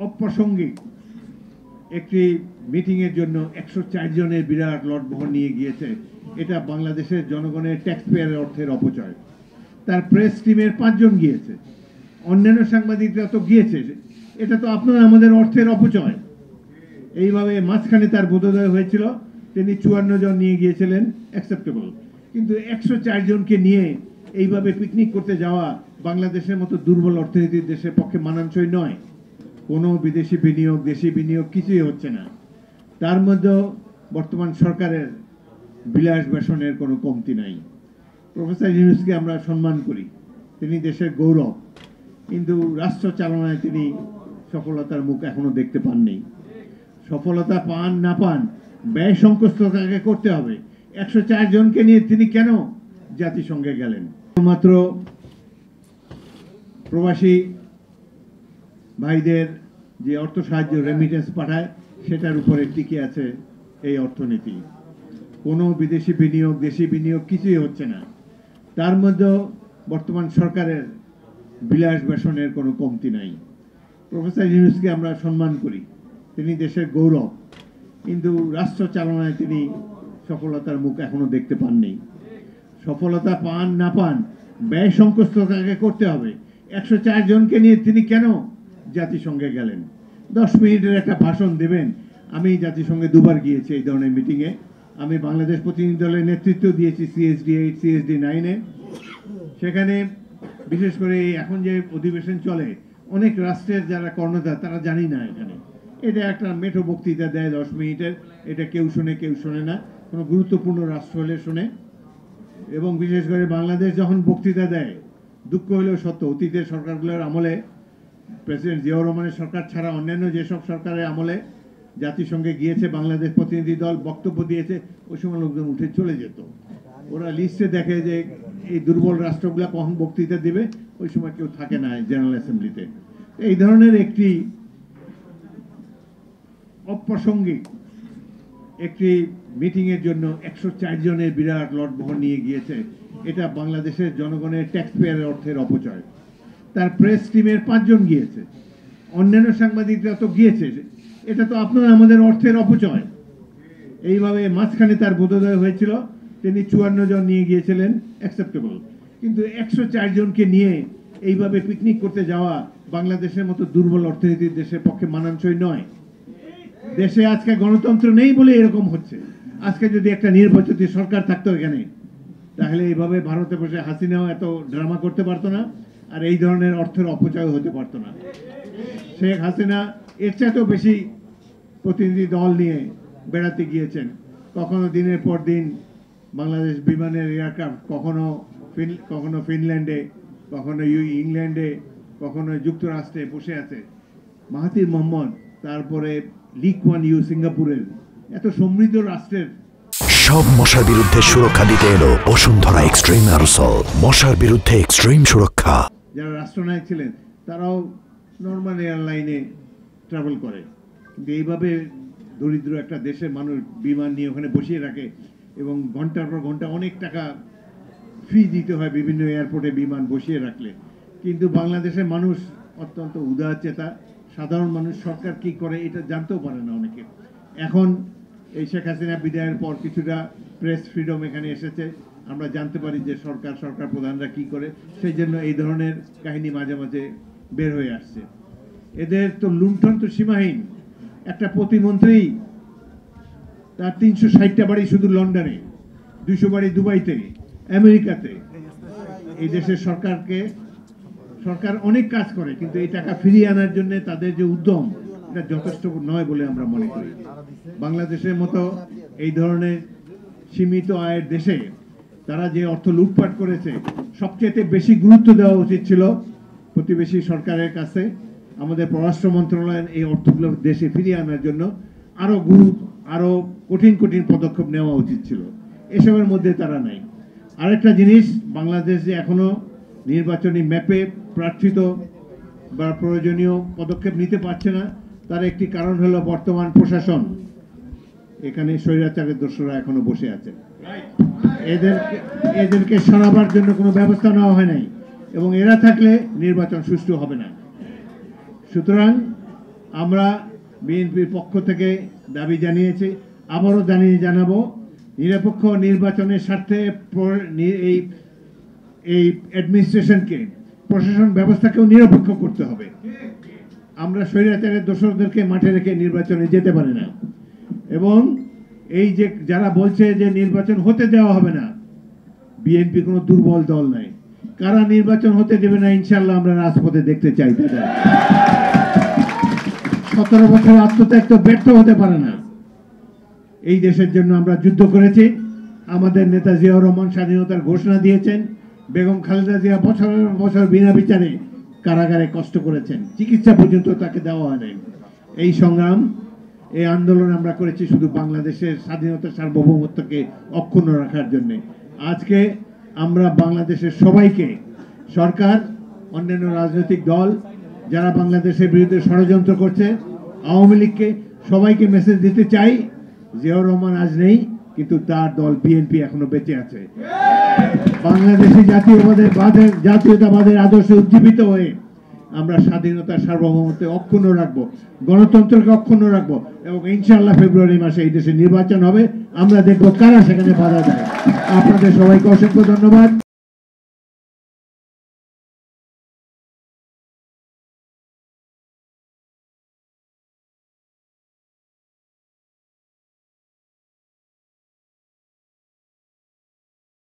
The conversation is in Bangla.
অপ্রাসঙ্গিক একটি মিটিংয়ের জন্য 104 জনের বিরাট লটবহর নিয়ে গিয়েছে। এটা বাংলাদেশের জনগণের ট্যাক্স পেয়ারের অর্থের অপচয়। তার প্রেস টিমের 5 জন গিয়েছে, অন্যান্য সাংবাদিকরা তো গিয়েছে। এটা তো আপনার আমাদের অর্থের অপচয়। এইভাবে মাঝখানে তার বোধোদয় হয়েছিল, তিনি 54 জন নিয়ে গিয়েছিলেন, অ্যাকসেপ্টেবল। কিন্তু 104 জনকে নিয়ে এইভাবে পিকনিক করতে যাওয়া বাংলাদেশের মতো দুর্বল অর্থনীতির দেশের পক্ষে মানানসই নয়। কোনো বিদেশি বিনিয়োগ, দেশি বিনিয়োগ কিছুই হচ্ছে না। তার মধ্যেও বর্তমান সরকারের বিলাস বেসনের কোনো কমতি নাই। প্রফেসর ইউনূসকে আমরা সম্মান করি, তিনি দেশের গৌরব, কিন্তু রাষ্ট্র চালনায় তিনি সফলতার মুখ এখনো দেখতে পাননি। সফলতা পান না পান, ব্যয় সংকোচতাকে করতে হবে। 104 জনকে নিয়ে তিনি কেন জাতিসংঘে গেলেন? মাত্র প্রবাসী ভাইদের যে অর্থ সাহায্য রেমিটেন্স পাঠায়, সেটার উপরে টিকে আছে এই অর্থনীতি। কোনো বিদেশি বিনিয়োগ, দেশি বিনিয়োগ কিছুই হচ্ছে না। তার মধ্যেও বর্তমান সরকারের বিলাস বেসনের কোনো কমতি নাই। প্রফেসর ইউনূসকে আমরা সম্মান করি, তিনি দেশের গৌরব, কিন্তু রাষ্ট্র চালনায় তিনি সফলতার মুখ এখনো দেখতে পাননি। সফলতা পান না পান, ব্যয় সংকোচতাকে করতে হবে। 104 জনকে নিয়ে তিনি কেন জাতিসংঘে গেলেন? 10 মিনিটের একটা ভাষণ দেবেন। আমি জাতিসংঘে 2বার গিয়েছি এই ধরনের মিটিংয়ে। আমি বাংলাদেশ প্রতিনিধি দলের নেতৃত্ব দিয়েছি CSD 8, CSD 9-এ। সেখানে বিশেষ করে এখন যে অধিবেশন চলে, অনেক রাষ্ট্রের যারা কর্ণধার তারা জানি না এখানে। এটা একটা মেঠো বক্তৃতা দেয় 10 মিনিটের, এটা কেউ শোনে কেউ শোনে না। কোনো গুরুত্বপূর্ণ রাষ্ট্র হলে শোনে। এবং বিশেষ করে বাংলাদেশ যখন বক্তৃতা দেয়, দুঃখ হলেও সত্য, অতীতের সরকারগুলোর আমলে, প্রেসিডেন্ট জিয়াউর রহমানের সরকার ছাড়া অন্যান্য যেসব সরকারের আমলে জাতিসংঘে গিয়েছে বাংলাদেশ প্রতিনিধি দল, বক্তব্য দিয়েছে, ওই সময় লোকজন উঠে চলে যেত। ওরা লিস্টে দেখে যে এই দুর্বল রাষ্ট্রগুলো কখন বক্তৃতা দিবে, ওই সময় কেউ থাকে না জেনারেল অ্যাসেম্বলিতে। এই ধরনের একটি অপ্রাসঙ্গিক একটি মিটিংয়ের জন্য 104 জনের বিরাট লটবহর নিয়ে গিয়েছে। এটা বাংলাদেশের জনগণের ট্যাক্স পেয়ারের অর্থের অপচয়। তার প্রেস টিমের 5 জন গিয়েছে, অন্যান্য সাংবাদিকরা তো গিয়েছে। এটা তো আপনার আমাদের অর্থের অপচয়। এইভাবে মাঝখানে তার বোধোদয় হয়েছিল, তিনি 54 জন নিয়ে গিয়েছিলেন, অ্যাকসেপ্টেবল। কিন্তু 104 জনকে নিয়ে এইভাবে পিকনিক করতে যাওয়া বাংলাদেশের মতো দুর্বল অর্থনীতির দেশের পক্ষে মানানসই নয়। দেশে আজকে গণতন্ত্র নেই বলে এরকম হচ্ছে। আজকে যদি একটা নির্বাচিত সরকার থাকতো এখানে, তাহলে এইভাবে ভারতে বসে হাসিনাও এত ড্রামা করতে পারতো না, আর এই ধরনের অর্থের অপচয় হতে পারতো না। শেখ হাসিনা এর চাইতেও বেশি প্রতিনিধি দল নিয়ে বেড়াতে গিয়েছেন। কখনো দিনের পর দিন বাংলাদেশ বিমানের এয়ারক্রাফট, কখনো ফিনল্যান্ডে, কখনো ইংল্যান্ডে, কখনো যুক্তরাষ্ট্রে বসে আছে। মাহাথির মোহাম্মদ, তারপরে লি কুয়ান ইউ সিঙ্গাপুরের, এত সমৃদ্ধ রাষ্ট্রের সব মশার বিরুদ্ধে সুরক্ষা দিতে এলো বসুন্ধরা এক্সট্রিম অ্যারোসল। মশার বিরুদ্ধে এক্সট্রিম সুরক্ষা। যারা রাষ্ট্রনায়ক ছিলেন তারাও নর্মাল এয়ারলাইনে ট্রাভেল করে, কিন্তু এইভাবে দরিদ্র একটা দেশের মানুষ বিমান নিয়ে ওখানে বসিয়ে রাখে এবং ঘন্টার পর ঘন্টা অনেক টাকা ফি দিতে হয় বিভিন্ন এয়ারপোর্টে বিমান বসিয়ে রাখলে। কিন্তু বাংলাদেশের মানুষ অত্যন্ত উদারচেতা, সাধারণ মানুষ সরকার কি করে এটা জানতেও পারে না অনেকে। এখন এই শেখ হাসিনা বিদায়ের পর কিছুটা প্রেস ফ্রিডম এখানে এসেছে, আমরা জানতে পারি যে সরকার প্রধানরা কি করে। সেই জন্য এই ধরনের কাহিনী মাঝে মাঝে বের হয়ে আসছে। এদের তো লুণ্ঠন তো সীমাহীন। একটা প্রতিমন্ত্রী, তার 360টা বাড়ি শুধু লন্ডনে, 200 বাড়ি দুবাইতে, আমেরিকাতে। এই দেশের সরকার অনেক কাজ করে, কিন্তু এই টাকা ফিরিয়ে আনার জন্য তাদের যে উদ্যম, এটা যথেষ্ট নয় বলে আমরা মনে করি। বাংলাদেশের মতো এই ধরনের সীমিত আয়ের দেশে তারা যে অর্থ লুটপাট করেছে, সবচেয়ে বেশি গুরুত্ব দেওয়া উচিত ছিল প্রতিবেশী সরকারের কাছে। আমাদের পররাষ্ট্র মন্ত্রণালয়ের এই অর্থগুলো দেশে ফিরিয়ে আনার জন্য আরো কঠিন পদক্ষেপ নেওয়া উচিত ছিল। এসবের মধ্যে তারা নাই। আরেকটা জিনিস, বাংলাদেশ যে এখনো নির্বাচনী ম্যাপে প্রার্থিত বা প্রয়োজনীয় পদক্ষেপ নিতে পারছে না, তার একটি কারণ হলো বর্তমান প্রশাসন। এখানে স্বৈরাচারের দোসররা এখনো বসে আছে। এদেরকে সরাবার জন্য কোনো ব্যবস্থা নেওয়া হয় নাই, এবং এরা থাকলে নির্বাচন সুষ্ঠু হবে না। সুতরাং আমরা বিএনপির পক্ষ থেকে দাবি জানিয়েছি, আবারও জানাবো, নিরপেক্ষ নির্বাচনের স্বার্থে এই অ্যাডমিনিস্ট্রেশনকে, প্রশাসন ব্যবস্থাকেও নিরপেক্ষ করতে হবে। আমরা স্বৈরাচারের দোসরদেরকে মাঠে রেখে নির্বাচনে যেতে পারি না। এবং এই যে যারা বলছে যে নির্বাচন হতে দেওয়া হবে না, বিএনপি কোনো দুর্বল দল নাই। কারা নির্বাচন হতে দেবে না ইনশাল্লাহ আমরা রাজপথে দেখতে চাই। 17 বছর আত্মত্যাগ তো ব্যর্থ হতে পারে না। এই দেশের জন্য আমরা যুদ্ধ করেছি। আমাদের নেতা জিয়াউর রহমান স্বাধীনতার ঘোষণা দিয়েছেন। বেগম খালেদা জিয়া বছরের বছর বিনা বিচারে কারাগারে কষ্ট করেছেন, চিকিৎসা পর্যন্ত তাকে দেওয়া হয় নাই। এই সংগ্রাম, এই আন্দোলন আমরা করেছি শুধু বাংলাদেশের স্বাধীনতার সার্বভৌমত্বকে অক্ষুণ্ণ রাখার জন্য। আজকে আমরা বাংলাদেশের সবাইকে, সরকার, অন্যান্য রাজনৈতিক দল যারা বাংলাদেশের বিরুদ্ধে ষড়যন্ত্র করছে, আওয়ামী লীগকে, সবাইকে মেসেজ দিতে চাই, জিয়াউর রহমান আজ নেই, কিন্তু তার দল বিএনপি এখনো বেঁচে আছে। বাংলাদেশি জাতীয়তাবাদের আদর্শে উজ্জীবিত হয়ে আমরা স্বাধীনতার সার্বভৌমত্ব অক্ষুণ্ণ রাখবো, গণতন্ত্রকে অক্ষুণ্ণ রাখবো, এবং ইনশাআল্লাহ ফেব্রুয়ারি মাসে এই দেশে নির্বাচন হবে। আমরা দেখবো কারা সেখানে বাধা দেয়। আপনাদের সবাইকে অসংখ্য ধন্যবাদ।